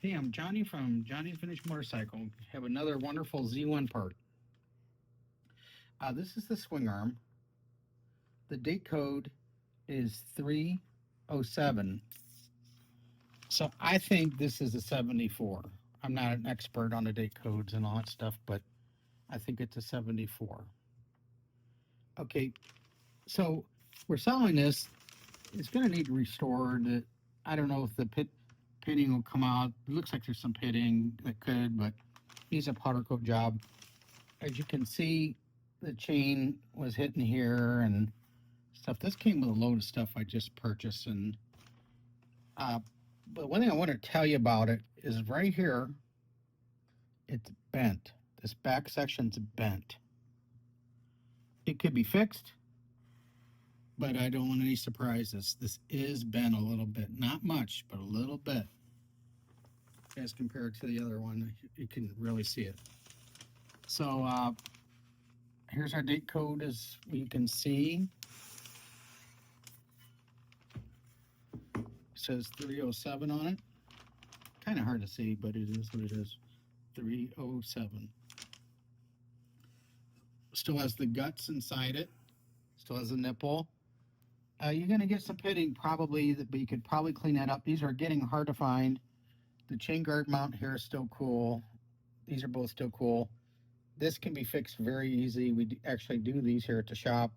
Hey, I'm Johnny from Johnny's Vintage Motorcycle. Have another wonderful Z1 part. This is the swing arm. The date code is 307. So I think this is a 74. I'm not an expert on the date codes and all that stuff, but I think it's a 74. Okay, so we're selling this. It's going to need restored. I don't know if the pitting will come out. It looks like there's some pitting that could, but needs a powder coat job. As you can see, the chain was hitting here and stuff. This came with a load of stuff I just purchased, and but one thing I want to tell you about it is right here, it's bent. This back section's bent. It could be fixed, but I don't want any surprises. This is bent a little bit, not much, but a little bit. As compared to the other one, you can really see it. So here's our date code, as you can see. It says 307 on it. Kind of hard to see, but it is what it is. 307. Still has the guts inside it. Still has a nipple. You're going to get some pitting probably, but you could probably clean that up. These are getting hard to find. The chain guard mount here is still cool. These are both still cool. This can be fixed very easy. We actually do these here at the shop.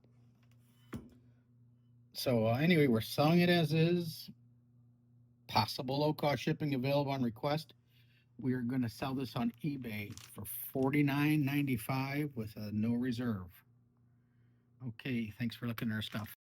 So anyway, we're selling it as is. Possible low-cost shipping available on request. We're going to sell this on eBay for $49.95 with a no reserve. Okay, thanks for looking at our stuff.